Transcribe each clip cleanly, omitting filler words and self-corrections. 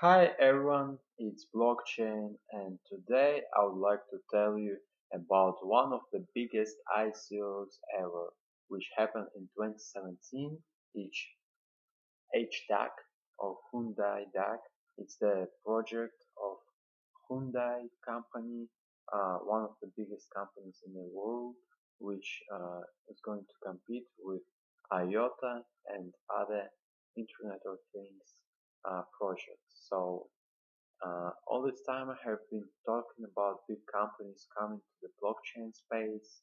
Hi everyone, it's Blockchain, and today I would like to tell you about one of the biggest ICOs ever, which happened in 2017. Each Hdac or Hyundai DAC. It's the project of Hyundai company, one of the biggest companies in the world, which is going to compete with IOTA and other Internet of Things projects. So all this time I have been talking about big companies coming to the blockchain space.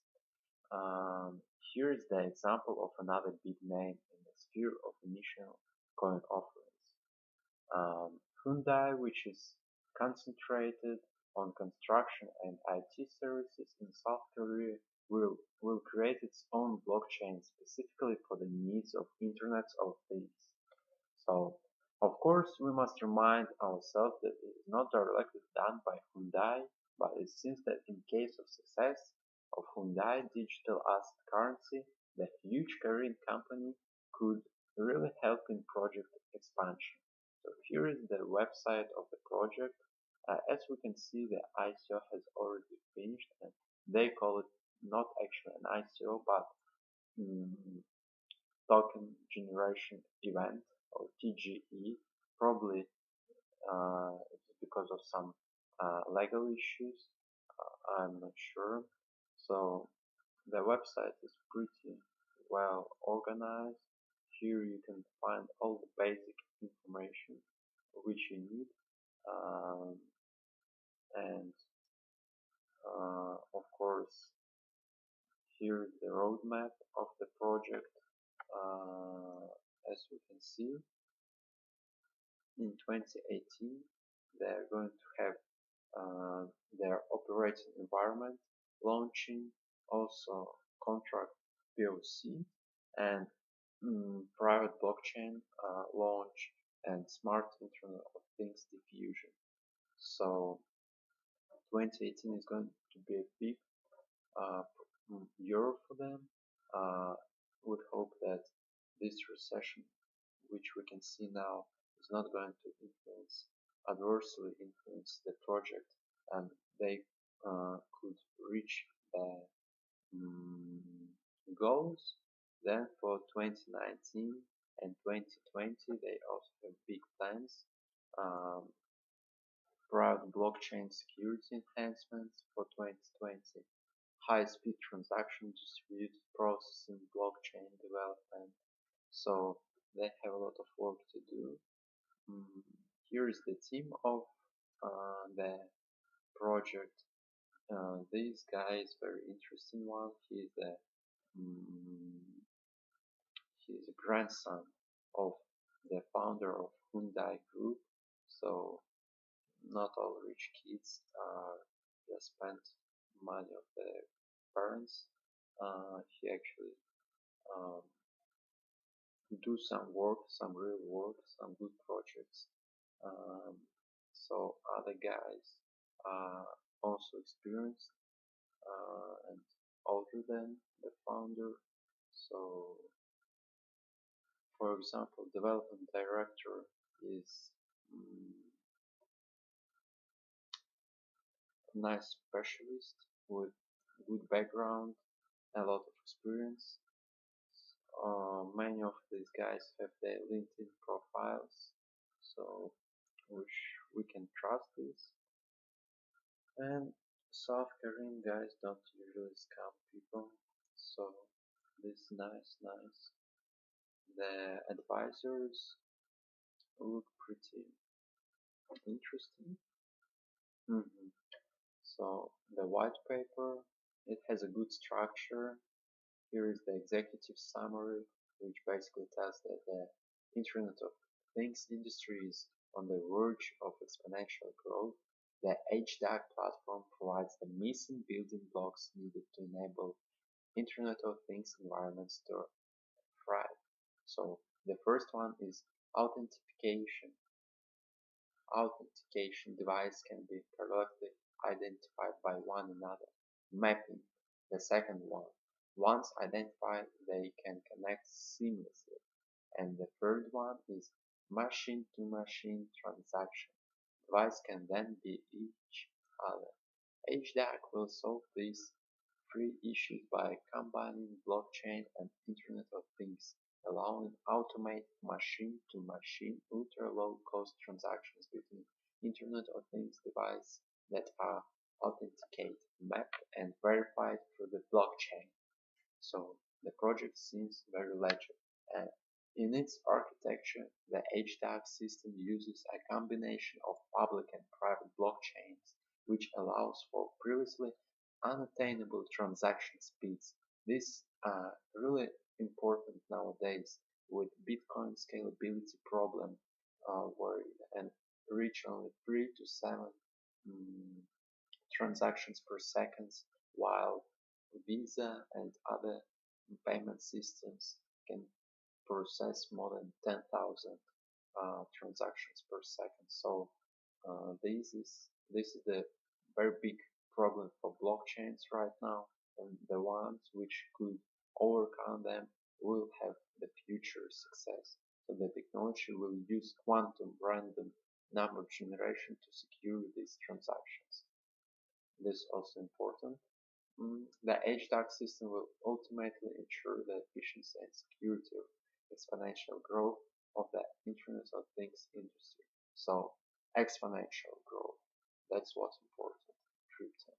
Um, Here is the example of another big name in the sphere of initial coin offerings. Hyundai, which is concentrated on construction and IT services in South Korea, will create its own blockchain specifically for the needs of Internet of Things. So, of course, we must remind ourselves that it is not directly done by Hyundai, but it seems that in case of success of Hyundai digital asset currency, the huge Korean company could really help in project expansion. So here is the website of the project. As we can see, the ICO has already finished, and they call it not actually an ICO, but mm, token generation event or TGE, probably it's because of some legal issues. I'm not sure. So the website is pretty well organized. Here you can find all the basic information which you need, um, and of course here is the roadmap of the project. As you can see, in 2018 they're going to have their operating environment launching, also contract POC and private blockchain launch and smart Internet of Things diffusion. So 2018 is going to be a big uh, year for them. Would hope that this recession, which we can see now, is not going to adversely influence the project, and they could reach the goals. Then for 2019 and 2020, they also have big plans. Um, Private blockchain security enhancements for 2020, high-speed transaction distributed processing, blockchain development. So they have a lot of work to do. Mm, Here is the team of the project. This guy is very interesting one. Mm, he is a grandson of the founder of Hyundai Group. So not all rich kids just spent money of their parents. He actually um, do some work, some real work, some good projects. Um, so other guys are also experienced and older than the founder. So, for example, development director is a nice specialist with good background, a lot of experience. Many of these guys have their LinkedIn profiles, so which we can trust this. And South Korean guys don't usually scam people, so this is nice. The advisors look pretty interesting. Mhm. So the white paper, it has a good structure. Here is the executive summary, which basically tells that the Internet of Things industry is on the verge of exponential growth. The HDAC platform provides the missing building blocks needed to enable Internet of Things environments to thrive. So the first one is authentication. Authentication device can be correctly identified by one another. Mapping, the second one. Once identified, they can connect seamlessly. And the third one is machine-to-machine transaction. Device can then be each other. Hdac will solve these three issues by combining blockchain and Internet of Things, allowing automated machine-to-machine ultra-low-cost transactions between Internet of Things devices that are authenticated, mapped, and verified through the blockchain. So the project seems very legit. And in its architecture, the Hdac system uses a combination of public and private blockchains, which allows for previously unattainable transaction speeds. This really important nowadays with Bitcoin scalability problem, where it can reach only 3 to 7 mm, transactions per second, while Visa and other payment systems can process more than 10,000 transactions per second. So this is the very big problem for blockchains right now, and the ones which could overcome them will have the future success. So the technology will use quantum random number generation to secure these transactions. This is also important. The HDAC system will ultimately ensure the efficiency and security of exponential growth of the Internet of Things industry. So, exponential growth. That's what's important in crypto.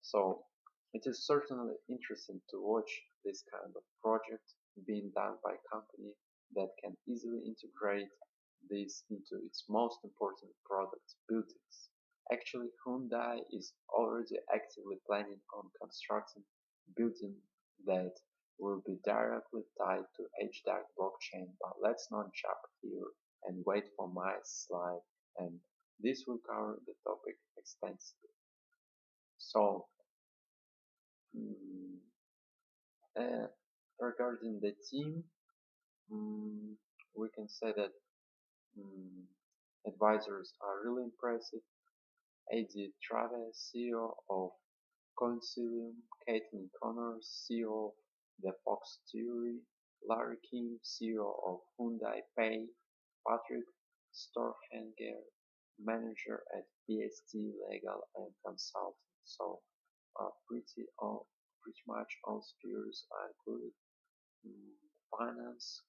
So, it is certainly interesting to watch this kind of project being done by a company that can easily integrate this into its most important products, buildings. Actually, Hyundai is already actively planning on constructing building that will be directly tied to HDAC blockchain, but let's not jump here and wait for my slide, and this will cover the topic extensively. So, mm, uh, regarding the team, mm, we can say that mm, advisors are really impressive. A.D. Travis, CEO of Concilium, Caitlin Connors, CEO of the Fox Theory, Larry Kim, CEO of Hyundai Pay, Patrick Storhanger, manager at BST Legal and Consulting. So pretty much all spheres are included: mm, finance,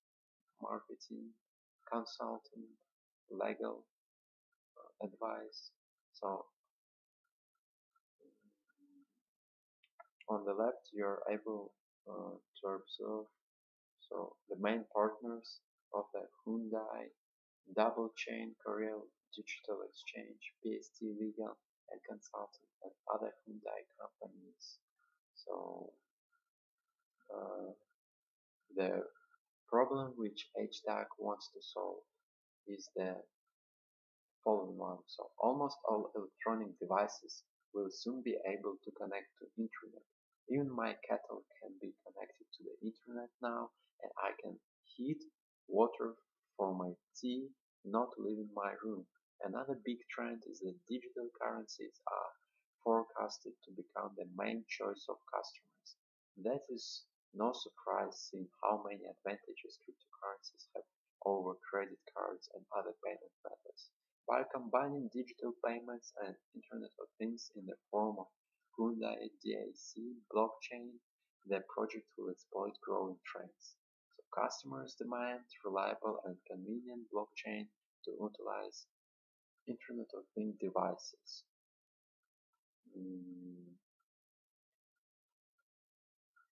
marketing, consulting, legal advice. So on the left, you're able to observe the main partners of the Hyundai Double Chain Korea Digital Exchange, PST Legal and Consulting, and other Hyundai companies. So the problem which HDAC wants to solve is the following one. So almost all electronic devices will soon be able to connect to internet. Even my kettle can be connected to the internet now, and I can heat water for my tea not leaving my room. Another big trend is that digital currencies are forecasted to become the main choice of customers. That is no surprise seeing how many advantages cryptocurrencies have over credit cards and other payment methods. By combining digital payments and Internet of Things in the form of Hyundai DAC blockchain, the project will exploit growing trends. So customers demand reliable and convenient blockchain to utilize Internet of Things devices. Mm,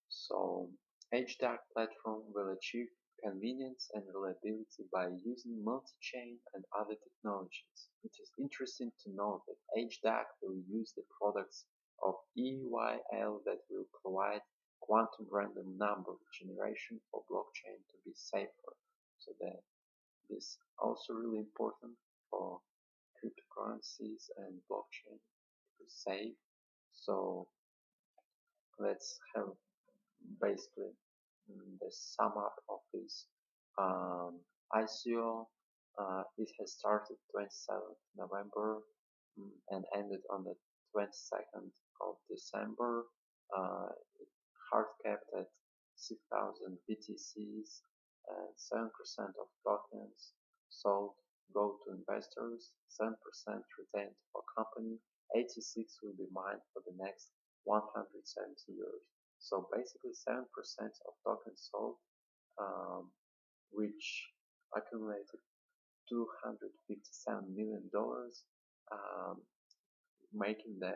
So HDAC platform will achieve convenience and reliability by using multi-chain and other technologies. It is interesting to note that HDAC will use the products of EYL that will provide quantum random number generation for blockchain to be safer. So that this also really important for cryptocurrencies and blockchain to save. So let's have basically the sum up of this ICO. It has started 27th November and ended on the 22nd of December. It hard capped at 6,000 BTCs and 7% of tokens sold go to investors, 7% retained for company, 86 will be mined for the next 170 years. So basically 7% of tokens sold, which accumulated $257 million, making the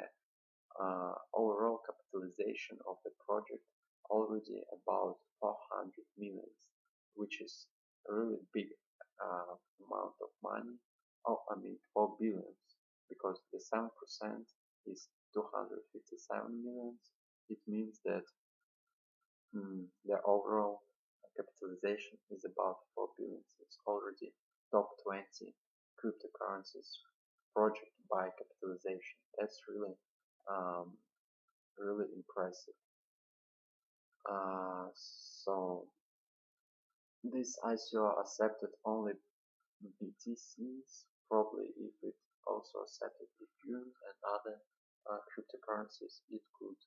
overall capitalization of the project already about 400 millions, which is a really big amount of money. Oh, I mean 4 billions, because the 7% is 257 millions. It means that the overall capitalization is about 4 billions. It's already top 20 cryptocurrencies project by capitalization. That's um, really impressive. So this ICO accepted only BTCs. Probably if it also accepted Ethereum and other cryptocurrencies, it could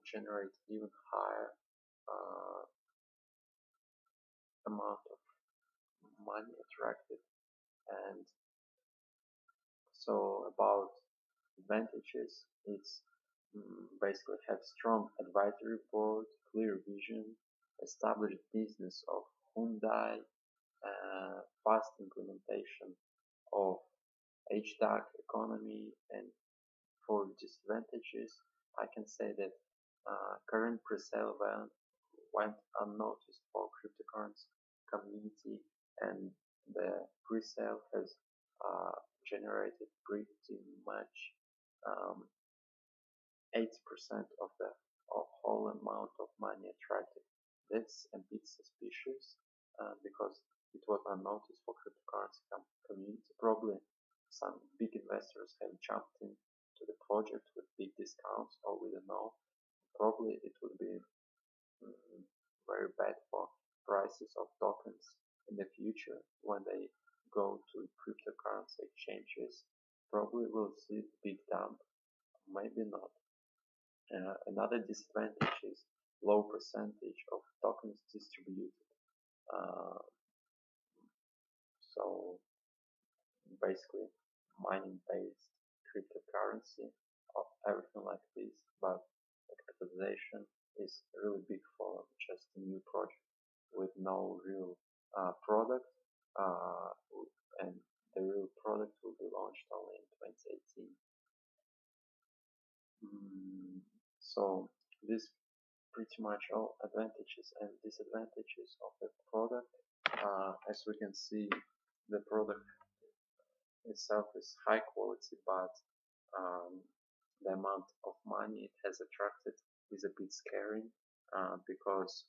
generate even higher uh, amount of money attracted. And so about advantages, it's basically have strong advisory board, clear vision, established business of Hyundai, fast implementation of Hdac economy. And for disadvantages, I can say that current pre-sale went unnoticed for cryptocurrency community, and the pre-sale has generated pretty much um, 80% of the whole amount of money attracted. That's a bit suspicious because it was unnoticed for cryptocurrency community. Probably some big investors have jumped into the project with big discounts, or we don't know. Probably it would be very bad for prices of tokens in the future when they go to cryptocurrency exchanges. Probably we'll see big dump, maybe not. Another disadvantage is low percentage of tokens distributed. Uh, so basically mining based cryptocurrency of everything like this, but the capitalization is really big for just a new project with no real product, uh, and the real product will be launched only in 2018. So this pretty much all advantages and disadvantages of the product. As we can see, the product itself is high quality, but the amount of money it has attracted is a bit scary because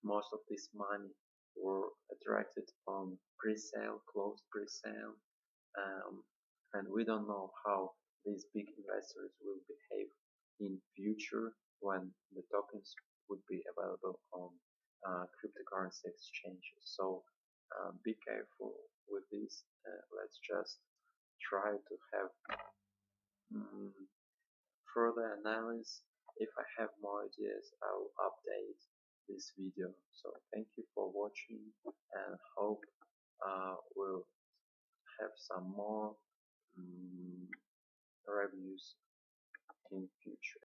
most of this money were attracted on pre-sale, closed pre-sale, and we don't know how these big investors will behave in future when the tokens would be available on cryptocurrency exchanges. So be careful with this. Let's just try to have further analysis. If I have more ideas, I will update this video. So thank you for watching, and hope we'll have some more reviews in future.